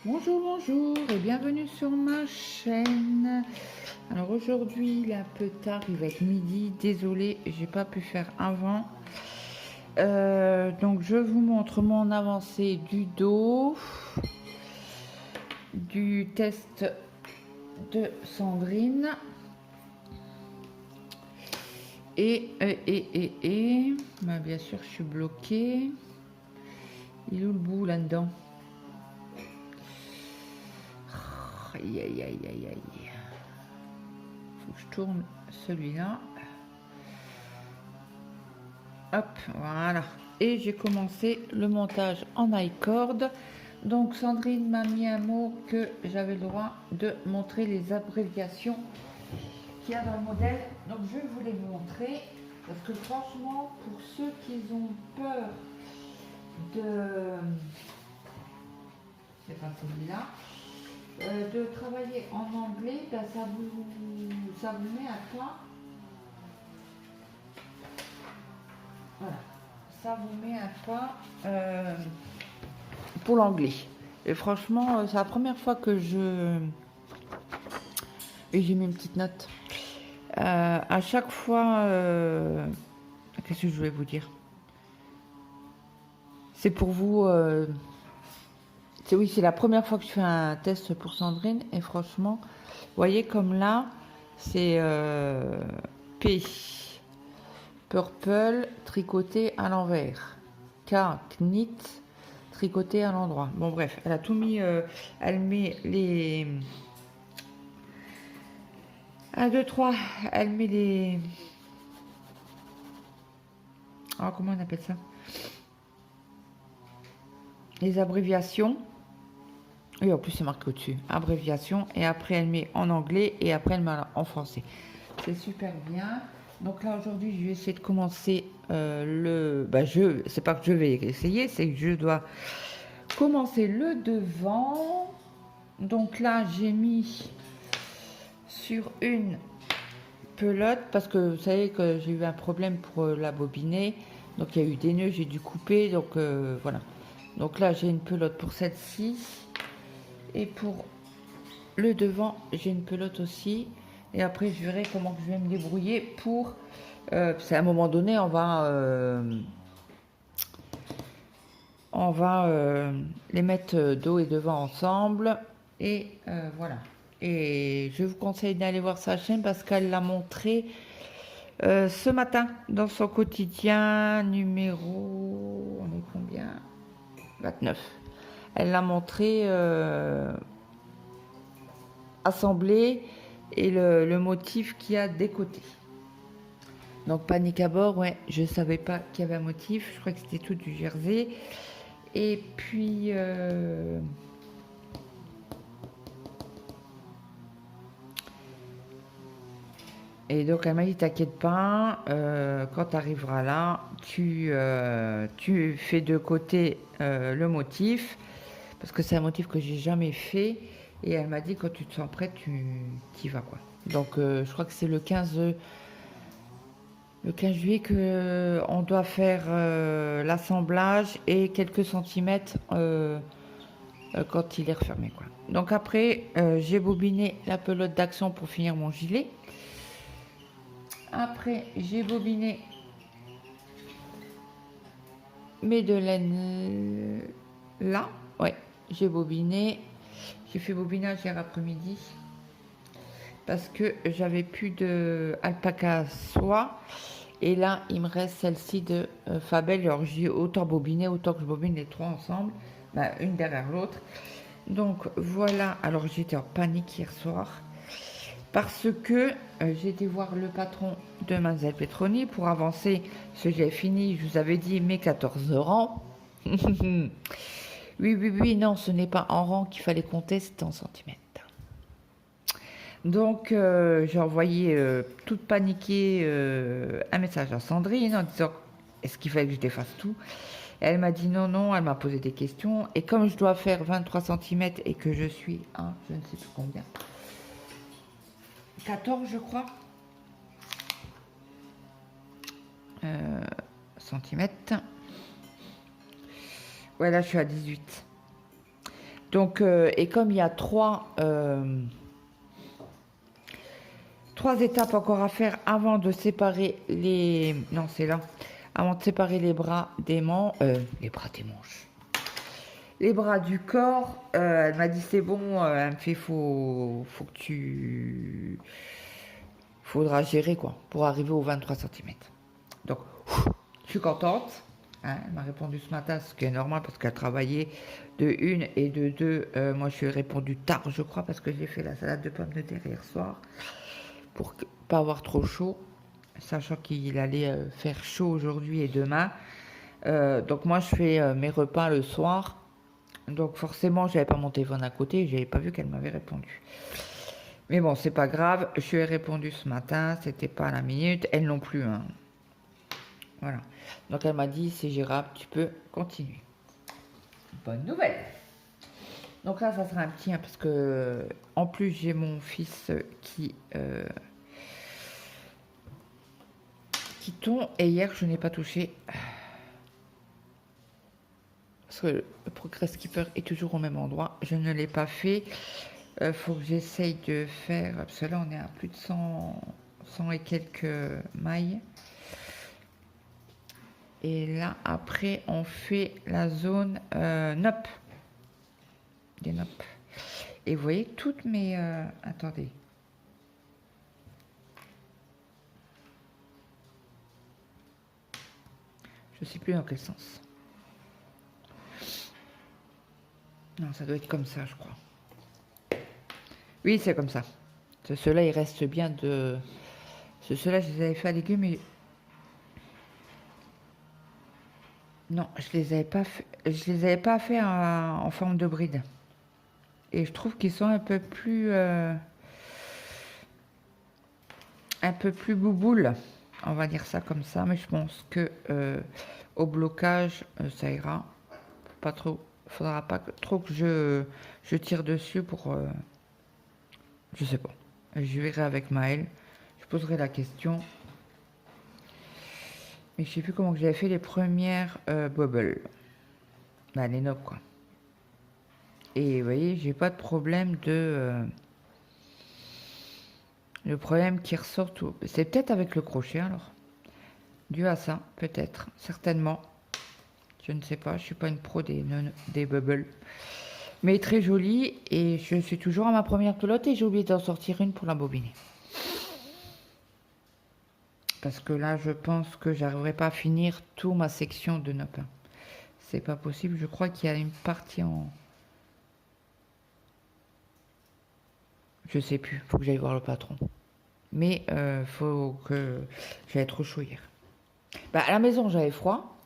Bonjour, bonjour et bienvenue sur ma chaîne. Alors aujourd'hui il est un peu tard, il va être midi, désolée, j'ai pas pu faire avant. Donc je vous montre mon avancée du dos, du test de Sandrine. Bah, bien sûr je suis bloquée. Il est où le bout là-dedans? Aïe aïe aïe aïe aïe. Faut que je tourne celui-là. Hop, voilà. Et j'ai commencé le montage en iCord. Donc Sandrine m'a mis un mot que j'avais le droit de montrer les abréviations qu'il y a dans le modèle. Donc je vais vous les montrer. Parce que franchement, pour ceux qui ont peur de... C'est pas celui-là. De travailler en anglais, ben ça vous met à plat. Voilà. Ça vous met à pas pour l'anglais. Et franchement, c'est la première fois que je... Et j'ai mis une petite note. À chaque fois... Qu'est-ce que je voulais vous dire? C'est pour vous... Oui, c'est la première fois que je fais un test pour Sandrine. Et franchement, vous voyez comme là, c'est P. Purple, tricoté à l'envers. K, knit, tricoté à l'endroit. Bon bref, elle a tout mis, elle met les 1, 2, 3, elle met les... Oh, comment on appelle ça? Les abréviations. Et en plus c'est marqué au-dessus. Abréviation. Et après elle met en anglais et après elle met en français. C'est super bien. Donc là aujourd'hui je vais essayer de commencer le... c'est pas que je vais essayer, c'est que je dois commencer le devant. Donc là j'ai mis sur une pelote parce que vous savez que j'ai eu un problème pour la bobiner, donc il y a eu des nœuds, j'ai dû couper, donc voilà. Donc là j'ai une pelote pour celle-ci et pour le devant j'ai une pelote aussi, et après je verrai comment je vais me débrouiller pour parce qu'à un moment donné on va les mettre dos et devant ensemble, et voilà. Et je vous conseille d'aller voir sa chaîne parce qu'elle l'a montré ce matin dans son quotidien numéro... On est combien? 29. Elle l'a montré assemblé et le motif qu'il y a des côtés. Donc panique à bord, ouais, je savais pas qu'il y avait un motif, je crois que c'était tout du jersey. Et puis... Et donc elle m'a dit t'inquiète pas, quand tu arriveras là, tu fais de côté le motif, parce que c'est un motif que j'ai jamais fait, et elle m'a dit quand tu te sens prête, tu y vas quoi. Donc je crois que c'est le 15 juillet que on doit faire l'assemblage et quelques centimètres quand il est refermé quoi. Donc après j'ai bobiné la pelote d'action pour finir mon gilet. Après, j'ai bobiné mes deux laines là. Ouais, j'ai bobiné. J'ai fait bobinage hier après-midi parce que j'avais plus de alpaca soie. Et là, il me reste celle-ci de Fabel. Alors, j'ai autant bobiné, autant que je bobine les trois ensemble, une derrière l'autre. Donc voilà. Alors, j'étais en panique hier soir. Parce que j'ai été voir le patron de Mademoiselle Petroni pour avancer ce que j'ai fini, je vous avais dit, mes 14 rangs. Oui, non, ce n'est pas en rang qu'il fallait compter, c'était en centimètres. Donc j'ai envoyé toute paniquée un message à Sandrine en disant est-ce qu'il fallait que je défasse tout. Elle m'a dit non, elle m'a posé des questions. Et comme je dois faire 23 cm et que je suis à je ne sais plus combien, 14 je crois centimètres. Ouais, là je suis à 18. Donc, et comme il y a trois étapes encore à faire avant de séparer les... Non, c'est là. Avant de séparer les bras des manches... les bras des manches. Les bras du corps, elle m'a dit c'est bon, elle me fait faut que tu... Faudra gérer quoi, pour arriver aux 23 centimètres. Donc, je suis contente. Hein, elle m'a répondu ce matin, ce qui est normal parce qu'elle travaillait de une et de deux. Moi, je lui ai répondu tard, je crois, parce que j'ai fait la salade de pommes de terre hier soir pour pas avoir trop chaud, sachant qu'il allait faire chaud aujourd'hui et demain. Donc moi, je fais mes repas le soir. Donc forcément, j'avais pas mon téléphone à côté, j'avais pas vu qu'elle m'avait répondu. Mais bon, c'est pas grave, je lui ai répondu ce matin, c'était pas à la minute, elle non plus. Hein. Voilà. Donc elle m'a dit, c'est gérable, tu peux continuer. Bonne nouvelle. Donc là, ça sera un petit, hein, parce que en plus, j'ai mon fils qui tombe, et hier, je n'ai pas touché. Parce que le Progress Keeper est toujours au même endroit. Je ne l'ai pas fait. Faut que j'essaye de faire... Parce que là, on est à plus de 100 et quelques mailles. Et là, après, on fait la zone nope. Des nope. Et vous voyez, toutes mes... attendez. Je ne sais plus dans quel sens. Non, ça doit être comme ça, je crois. Oui, c'est comme ça. Ceux-là, il reste bien de... Ceux-là, je les avais fait à légumes, mais... Non, je les avais pas fait... Je les avais pas fait en forme de bride. Et je trouve qu'ils sont un peu plus bouboules. On va dire ça comme ça, mais je pense que au blocage, ça ira. Pas trop. Faudra pas trop que je tire dessus pour... je sais pas. Je verrai avec Maëlle. Je poserai la question. Mais je sais plus comment que j'avais fait les premières bubbles. Bah, les nobles, quoi. Et vous voyez, j'ai pas de problème de... le problème qui ressort tout. C'est peut-être avec le crochet, alors. Dû à ça, peut-être. Certainement. Je ne sais pas, je suis pas une pro des bubbles. Mais très jolie, et je suis toujours à ma première pelote, et j'ai oublié d'en sortir une pour la bobiner. Parce que là, je pense que j'arriverai pas à finir toute ma section de nopp. C'est pas possible, je crois qu'il y a une partie en... Je sais plus, faut que j'aille voir le patron. Mais faut que... J'avais trop chaud hier. Bah, à la maison, j'avais froid,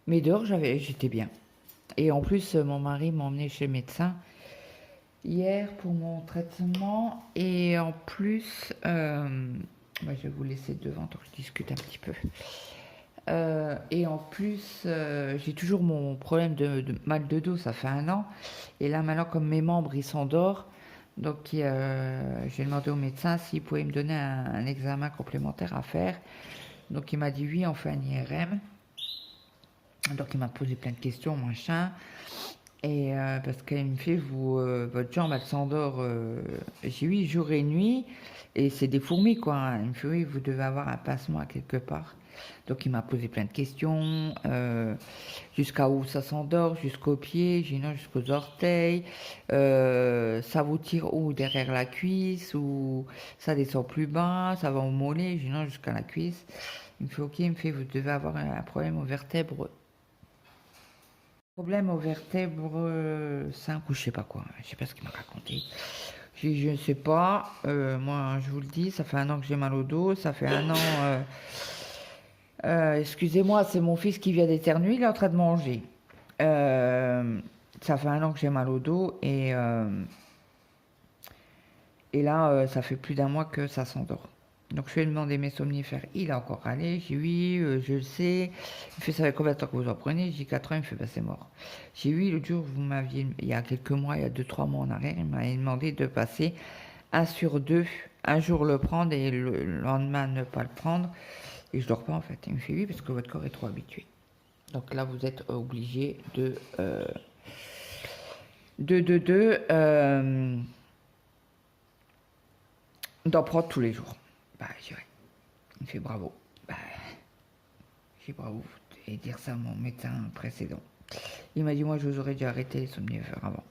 mais dehors, j'étais bien. Et en plus, mon mari m'a emmené chez le médecin hier pour mon traitement. Et en plus, bah, je vais vous laisser devant, donc je discute un petit peu. Et en plus, j'ai toujours mon problème de mal de dos, ça fait 1 an. Et là, maintenant, comme mes membres, ils s'endorment, donc j'ai demandé au médecin s'il pouvait me donner un examen complémentaire à faire. Donc il m'a dit oui, on fait un IRM. Donc il m'a posé plein de questions, machin. Et parce qu'il me fait, votre jambe, elle s'endort, j'ai dit oui, jour et nuit. Et c'est des fourmis, quoi. Il me fait, oui, vous devez avoir un passement à quelque part. Donc il m'a posé plein de questions, jusqu'à où ça s'endort, jusqu'aux pieds, j'ai dit non, jusqu'aux orteils, ça vous tire où, derrière la cuisse, ou ça descend plus bas, ça va au mollet, j'ai dit non, jusqu'à la cuisse. Il me fait ok, il me fait, vous devez avoir un problème aux vertèbres. Problème aux vertèbres 5 ou je sais pas quoi, je sais pas ce qu'il m'a raconté. Je ne sais pas, moi je vous le dis, ça fait 1 an que j'ai mal au dos, ça fait 1 an... excusez-moi, c'est mon fils qui vient d'éternuer, il est en train de manger. Ça fait 1 an que j'ai mal au dos et là, ça fait plus d'1 mois que ça s'endort. Donc je lui ai demandé mes somnifères, il a encore râlé, j'ai dit oui, je le sais. Il fait ça fait combien de temps que vous en prenez? J'ai dit 4 ans, il me fait bah c'est mort. J'ai dit oui, l'autre jour, vous m'aviez, il y a quelques mois, il y a 2-3 mois en arrière, il m'avait demandé de passer 1 sur 2, un jour le prendre et le lendemain ne pas le prendre. Et je dors pas en fait. Il me fait oui parce que votre corps est trop habitué. Donc là vous êtes obligé d'en prendre tous les jours. Bah, je dirais. Il fait bravo. Bah, j'ai bravo. Et dire ça à mon médecin précédent. Il m'a dit, moi, je vous aurais dû arrêter les somnifères avant.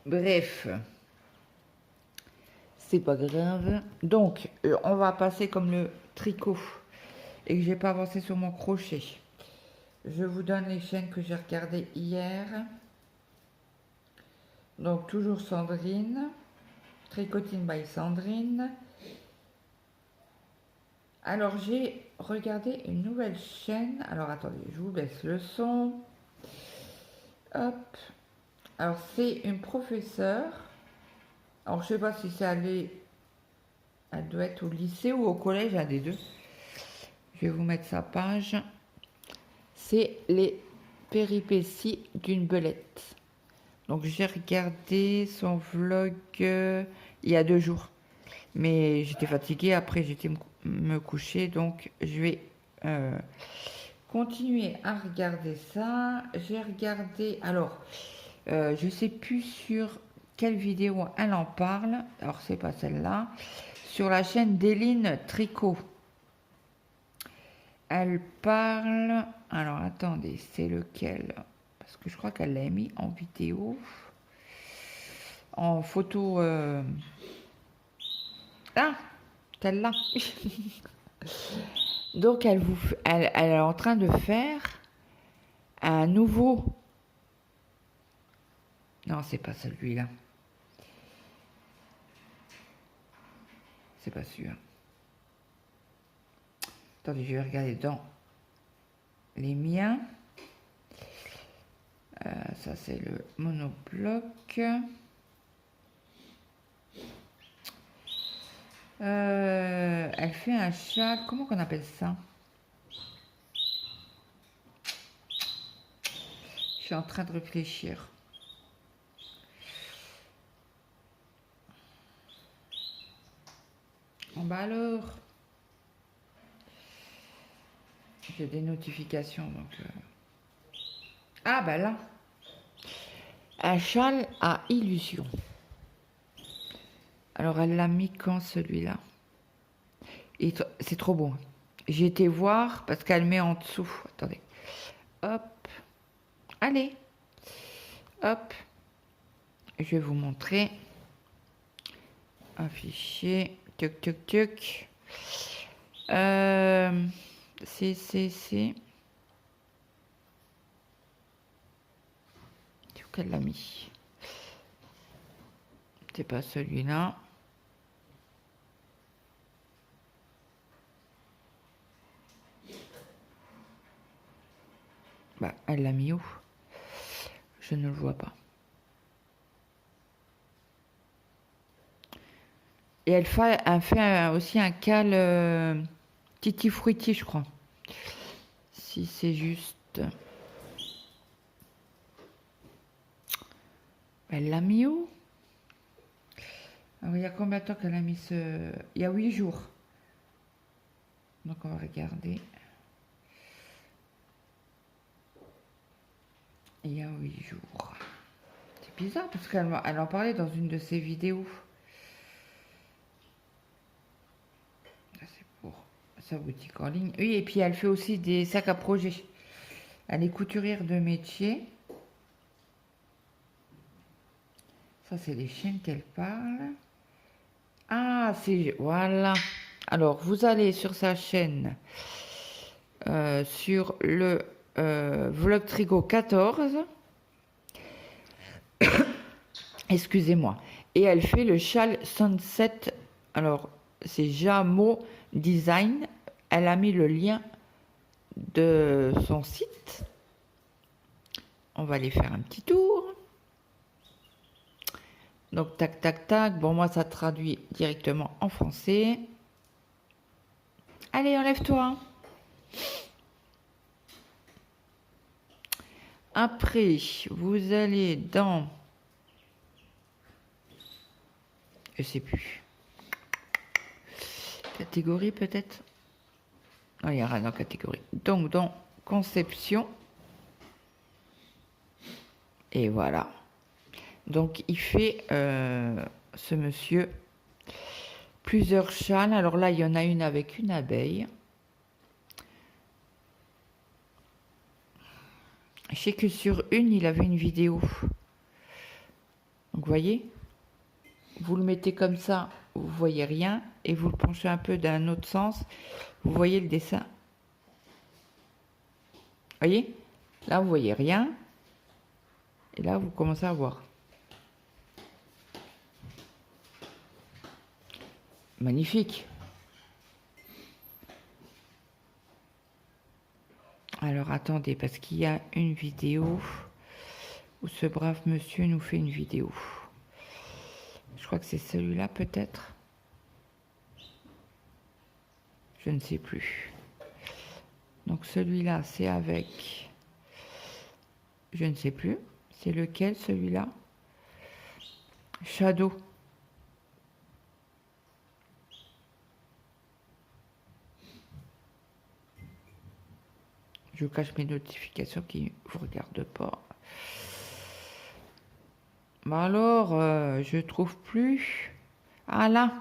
Bref. C'est pas grave. Donc, on va passer comme le tricot. Et que j'ai pas avancé sur mon crochet. Je vous donne les chaînes que j'ai regardées hier. Donc, toujours Sandrine. Tricotine by Sandrine. Alors, j'ai regardé une nouvelle chaîne. Alors, attendez, je vous baisse le son. Hop. Alors, c'est une professeure. Alors, je sais pas si c'est allé. Elle doit être au lycée ou au collège, un des deux. Je vais vous mettre sa page. C'est les péripéties d'une belette. Donc, j'ai regardé son vlog il y a 2 jours. Mais j'étais fatiguée. Après, j'étais me coucher. Donc, je vais continuer à regarder ça. J'ai regardé. Alors, je sais plus sur quelle vidéo elle en parle. Alors, c'est pas celle-là. Sur la chaîne d'Éline Tricot. Elle parle. Alors, attendez, c'est lequel? Parce que je crois qu'elle l'a mis en vidéo. En photo. Ah, celle-là. Donc, elle est en train de faire un nouveau. Non, c'est pas celui-là. C'est pas sûr. Attendez, je vais regarder dans les miens. Ça, c'est le monobloc. Elle fait un châle. Comment qu'on appelle ça? Je suis en train de réfléchir. Bon, bah alors. J'ai des notifications, donc... Ah, bah là. Un châle à illusion. Alors, elle l'a mis quand, celui-là? C'est trop beau. J'ai été voir, parce qu'elle met en dessous. Attendez. Hop. Allez. Hop. Je vais vous montrer. Afficher. Tuc, tuc, tuc. C'est où qu'elle l'a mis? C'est pas celui-là. Bah, elle l'a mis où? Je ne le vois pas. Et elle fait aussi un cale Titi Fruitier, je crois. Si c'est juste. Elle l'a mis où? Alors, il y a combien de temps qu'elle a mis ce... Il y a 8 jours. Donc, on va regarder. Il y a 8 jours. C'est bizarre parce qu'elle en parlait dans une de ses vidéos. Ça, c'est pour sa boutique en ligne. Oui, et puis elle fait aussi des sacs à projet. Elle est couturière de métier. Ça, c'est les chaînes qu'elle parle. Ah, c'est... Voilà. Alors, vous allez sur sa chaîne, sur le vlog Trigo 14. Excusez-moi. Et elle fait le châle Sunset. Alors, c'est Jamo Design. Elle a mis le lien de son site. On va aller faire un petit tour. Donc, tac, tac, tac. Bon, moi, ça traduit directement en français. Allez, enlève-toi. Après, vous allez dans... Je sais plus. Catégorie, peut-être? Non, il n'y a rien dans catégorie. Donc, dans conception. Et voilà. Donc il fait, ce monsieur, plusieurs châles. Alors là, il y en a une avec une abeille. Je sais que sur une, il avait une vidéo. Donc vous voyez, vous le mettez comme ça, vous voyez rien, et vous le penchez un peu d'un autre sens, vous voyez le dessin. Voyez, là vous voyez rien, et là vous commencez à voir. Magnifique. Alors attendez, parce qu'il y a une vidéo où ce brave monsieur nous fait une vidéo. Je crois que c'est celui-là peut-être. Je ne sais plus. Donc celui-là, c'est avec... Je ne sais plus. C'est lequel celui-là? Shadow. Je cache mes notifications qui ne vous regardent pas. Bah alors, je trouve plus. Ah là.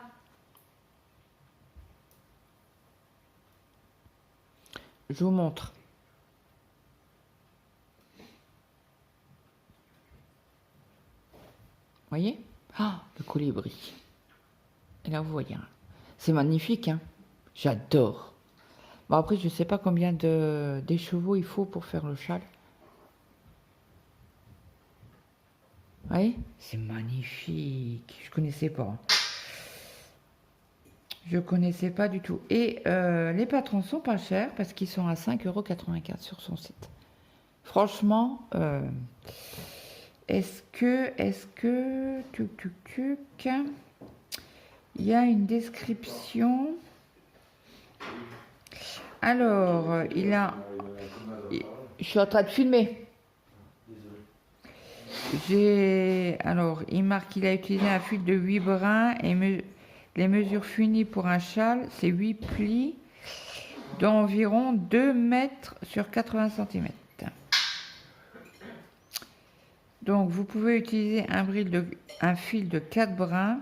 Je vous montre. Voyez? Ah, le colibri. Et là, vous voyez. C'est magnifique, hein? J'adore. Bon, après, je ne sais pas combien d'écheveaux il faut pour faire le châle. Vous voyez? C'est magnifique. Je connaissais pas. Je connaissais pas du tout. Et les patrons sont pas chers parce qu'ils sont à 5,84 € sur son site. Franchement, est-ce que, il y a une description. Alors, il a... Je suis en train de filmer. Alors, il marque qu'il a utilisé un fil de 8 brins et les mesures finies pour un châle, c'est 8 plis d'environ 2 mètres sur 80 cm. Donc, vous pouvez utiliser un fil de 4 brins.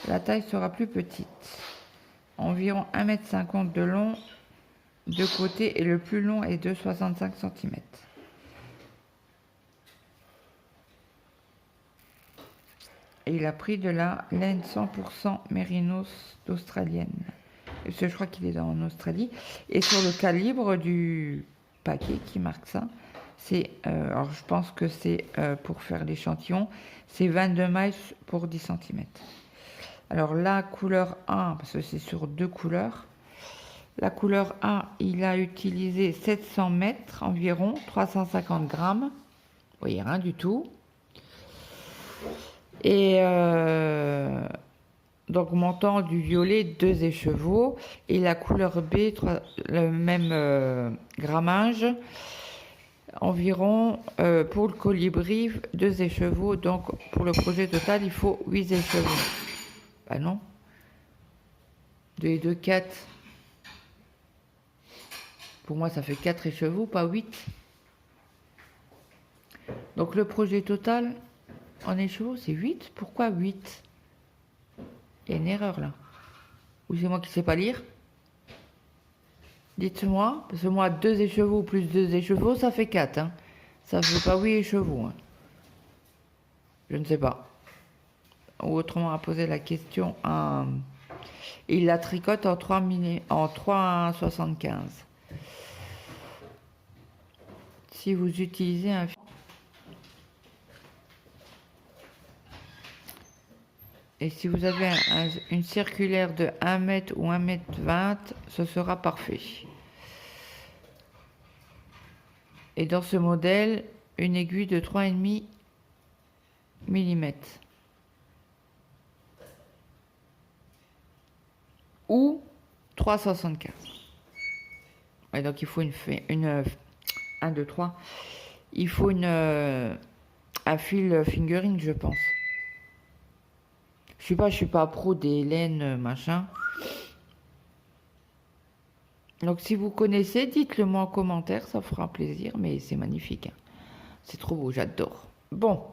La taille sera plus petite. Environ 1,50 m de long de côté et le plus long est de 65 cm. Et il a pris de la laine 100% mérinos australienne. Je crois qu'il est en Australie. Et sur le calibre du paquet qui marque ça, c'est, alors je pense que c'est pour faire l'échantillon, c'est 22 mailles pour 10 cm. Alors la couleur A, parce que c'est sur 2 couleurs, la couleur A, il a utilisé 700 mètres environ, 350 grammes. Vous voyez, rien du tout. Et donc montant du violet 2 écheveaux et la couleur B le même grammage environ pour le colibri 2 écheveaux. Donc pour le projet total il faut 8 écheveaux. Bah non, 2 et 2 4. Pour moi ça fait 4 écheveaux, pas 8. Donc le projet total en écheveaux, c'est 8. Pourquoi 8? Il y a une erreur là. Ou c'est moi qui ne sais pas lire? Dites-moi. Parce que moi, 2 écheveaux plus 2 écheveaux, ça fait 4. Hein. Ça ne fait pas 8 écheveaux. Hein. Je ne sais pas. Ou autrement, à poser la question. Il la tricote en 3,75. Si vous utilisez un... Et si vous avez une circulaire de 1 mètre ou 1,20 m, ce sera parfait. Et dans ce modèle, une aiguille de 3,5 mm. Ou 3,75. Et donc il faut une 1, 2, 3. Il faut un fil fingering, je pense. Je suis pas pro des laines, machin. Donc si vous connaissez, dites-le moi en commentaire, ça fera plaisir, mais c'est magnifique. Hein. C'est trop beau, j'adore. Bon,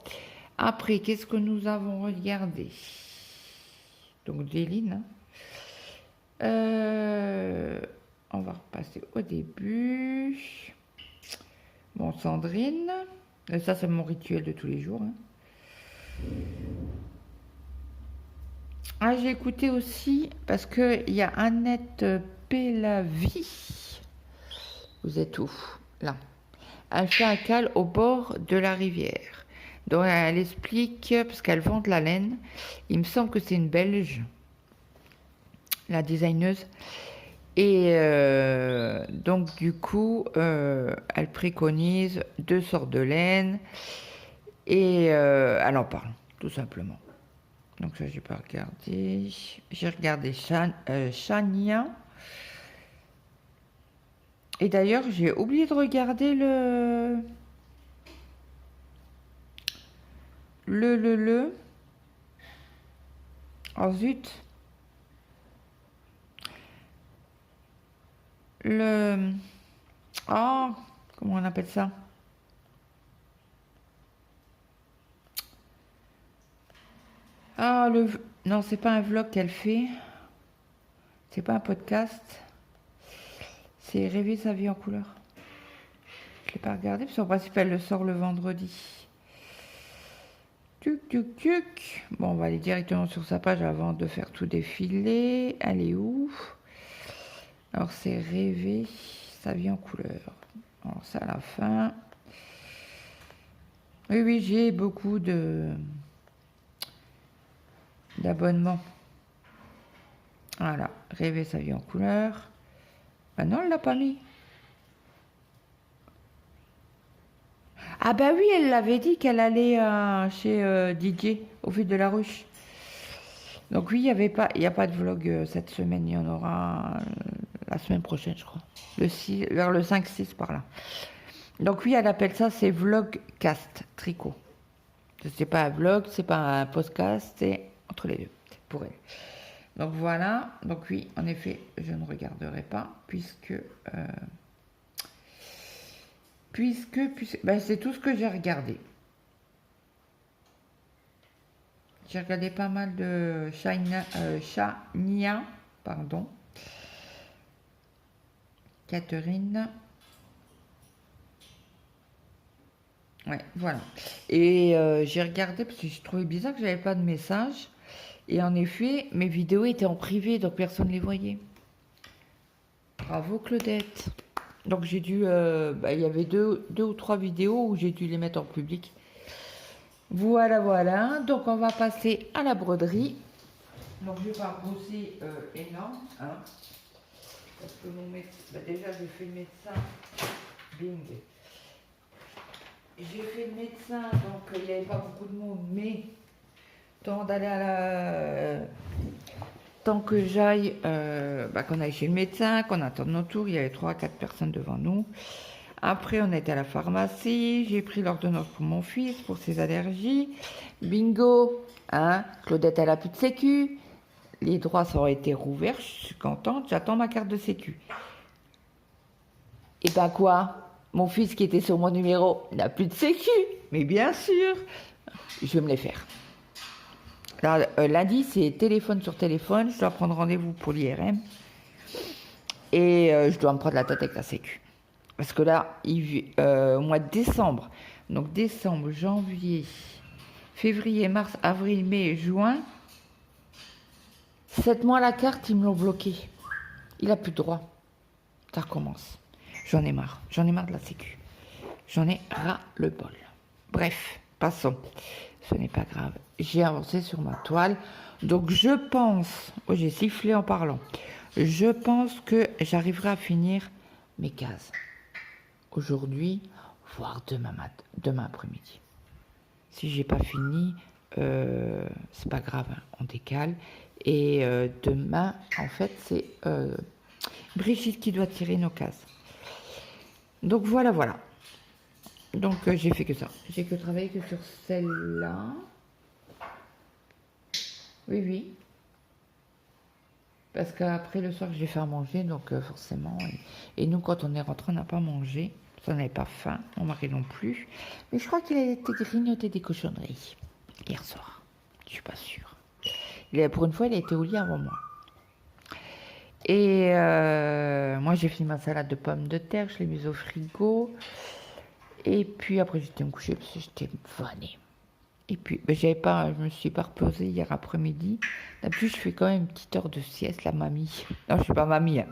Après, qu'est-ce que nous avons regardé? Donc, Déline. Hein. On va repasser au début. Bon, Sandrine. Et ça, c'est mon rituel de tous les jours. Hein. Ah, j'ai écouté aussi, parce qu'il y a Annette Pélavie. Vous êtes où? Là. Elle fait un cal au bord de la rivière. Donc, elle explique, parce qu'elle vend de la laine. Il me semble que c'est une Belge, la designeuse. Et donc, du coup, elle préconise 2 sortes de laine. Et elle en parle, tout simplement. Donc ça, j'ai pas regardé. J'ai regardé Chania. Et d'ailleurs, j'ai oublié de regarder le. Oh zut. Oh, comment on appelle ça? Ah, non, c'est pas un vlog qu'elle fait. C'est pas un podcast. C'est Rêver sa vie en couleur. Je l'ai pas regardé, parce qu'en principe, elle le sort le vendredi. Tuc, tuc, tuc. Bon, on va aller directement sur sa page avant de faire tout défiler. Elle est où? Alors, c'est Rêver sa vie en couleur. Alors, c'est à la fin. Oui, oui, j'ai beaucoup d'abonnements. Voilà, Rêver sa vie en couleur. Ah non, elle l'a pas mis. Ah bah oui, elle l'avait dit qu'elle allait chez DJ, au fil de la ruche. Donc oui, il n'y a pas de vlog cette semaine, il y en aura la semaine prochaine, je crois. Vers le 5-6 par là. Donc oui, elle appelle ça, c'est vlogcast, tricot. C'est pas un vlog, c'est pas un podcast, c'est entre les deux, pour elle. Donc voilà, donc oui, en effet, je ne regarderai pas, puisque ben, c'est tout ce que j'ai regardé. J'ai regardé pas mal de Chania, pardon. Catherine. Ouais, voilà. Et j'ai regardé parce que je trouvais bizarre que j'avais pas de message. Et en effet, mes vidéos étaient en privé, donc personne ne les voyait. Bravo Claudette. Donc j'ai dû, il y avait deux ou trois vidéos où j'ai dû les mettre en public. Voilà, voilà. Donc on va passer à la broderie. Donc je vais pas bosser énorme, hein, parce que mon médecin, déjà j'ai fait le médecin, bing. J'ai fait le médecin, donc il n'y avait pas beaucoup de monde, mais tant que j'aille, qu'on aille chez le médecin, qu'on attende nos tours, il y avait 3 à 4 personnes devant nous. Après, on était à la pharmacie, j'ai pris l'ordonnance pour mon fils, pour ses allergies. Bingo, hein, Claudette, elle a plus de sécu. Les droits ont été rouverts, je suis contente, j'attends ma carte de sécu. Et ben quoi? Mon fils qui était sur mon numéro n'a plus de sécu. Mais bien sûr, je vais me les faire. Là, lundi, c'est téléphone sur téléphone. Je dois prendre rendez-vous pour l'IRM. Et je dois me prendre la tête avec la sécu. Parce que là, au mois de décembre, donc décembre, janvier, février, mars, avril, mai, juin, 7 mois la carte, ils me l'ont bloqué. Il n'a plus de droit. Ça recommence. J'en ai marre de la sécu. J'en ai ras le bol. Bref, passons. Ce n'est pas grave. J'ai avancé sur ma toile. Donc je pense, j'ai sifflé en parlant, je pense que j'arriverai à finir mes cases. Aujourd'hui, voire demain après-midi. Si j'ai pas fini, c'est pas grave, hein, on décale. Et demain, en fait, c'est Brigitte qui doit tirer nos cases. Donc voilà, voilà. Donc j'ai fait que ça. J'ai que travaillé que sur celle-là. Oui, oui. Parce qu'après le soir, je vais faire manger, donc forcément. Et nous, quand on est rentré, on n'a pas mangé. On n'avait pas faim, mon mari non plus. Mais je crois qu'il a été grignoté des cochonneries. hier soir. Je suis pas sûre. Pour une fois, il a été au lit avant moi. Et moi, j'ai fini ma salade de pommes de terre, je l'ai mise au frigo. Et puis après, j'étais me coucher parce que j'étais vanée. Et puis, ben, je me suis pas reposée hier après-midi. D'habitude, je fais quand même une petite heure de sieste, la mamie. Non, je suis pas mamie. Hein.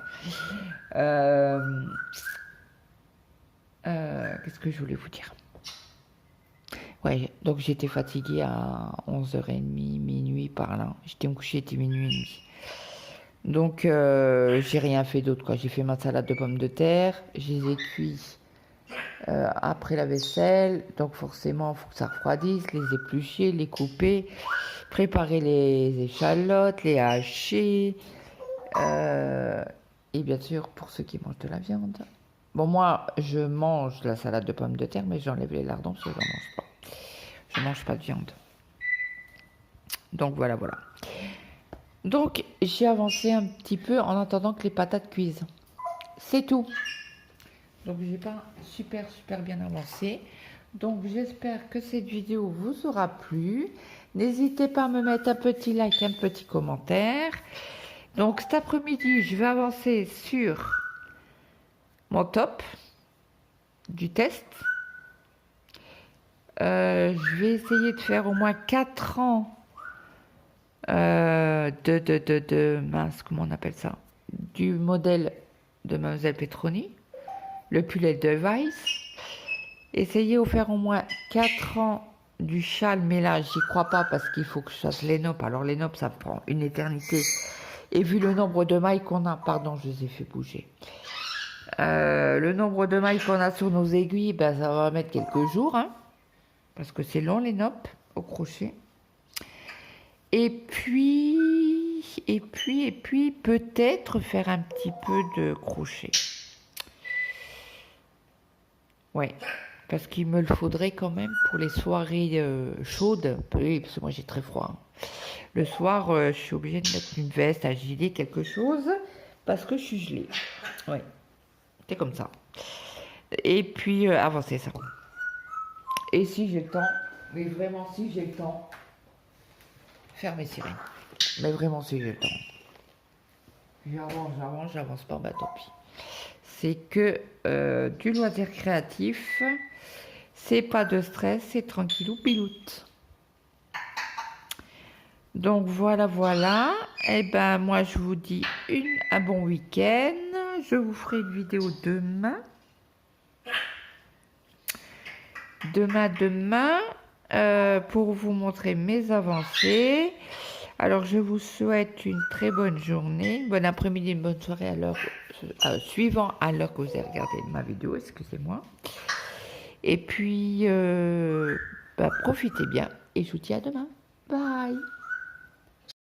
Qu'est-ce que je voulais vous dire? Ouais, donc j'étais fatiguée à 11h30, minuit par là. J'étais me coucher, il était minuit et demi. Donc, j'ai rien fait d'autre, quoi. J'ai fait ma salade de pommes de terre, je les ai cuits après la vaisselle. Donc, forcément, il faut que ça refroidisse, les éplucher, les couper, préparer les échalotes, les hacher. Et bien sûr, pour ceux qui mangent de la viande. Bon, moi, je mange la salade de pommes de terre, mais j'enlève les lardons parce que je n'en mange pas. Je ne mange pas de viande. Donc, voilà, voilà. Donc, j'ai avancé un petit peu en attendant que les patates cuisent. C'est tout. Donc, j'ai pas super bien avancé. Donc, j'espère que cette vidéo vous aura plu. N'hésitez pas à me mettre un petit like, un petit commentaire. Donc, cet après-midi, je vais avancer sur mon top du test. Je vais essayer de faire au moins 4 ans mince, comment on appelle ça, du modèle de Mademoiselle Petroni, le pull device. Essayez de faire au moins 4 ans du châle, mais là j'y crois pas parce qu'il faut que je fasse les nopes. Alors les nopes ça prend une éternité, et vu le nombre de mailles qu'on a, pardon, je les ai fait bouger, le nombre de mailles qu'on a sur nos aiguilles, ben, ça va mettre quelques jours, hein, parce que c'est long les nopes au crochet. Et puis, peut-être faire un petit peu de crochet. Ouais, parce qu'il me le faudrait quand même pour les soirées chaudes. Oui, parce que moi j'ai très froid. Hein. Le soir, je suis obligée de mettre une veste, un gilet, quelque chose, parce que je suis gelée. Ouais, c'est comme ça. Et puis, avancer ça. Et si j'ai le temps, mais vraiment si j'ai le temps, faire mes sirènes. Mais vraiment, si j'ai le temps. J'avance pas, bah tant pis. C'est que du loisir créatif, c'est pas de stress, c'est tranquillou piloute. Donc voilà, voilà. Et ben moi je vous dis un bon week-end. Je vous ferai une vidéo demain. Demain, pour vous montrer mes avancées. Alors, je vous souhaite une très bonne journée, une bonne après-midi, une bonne soirée à l'heure suivant à l'heure que vous avez regardé ma vidéo, excusez-moi. Et puis, profitez bien et je vous dis à demain. Bye.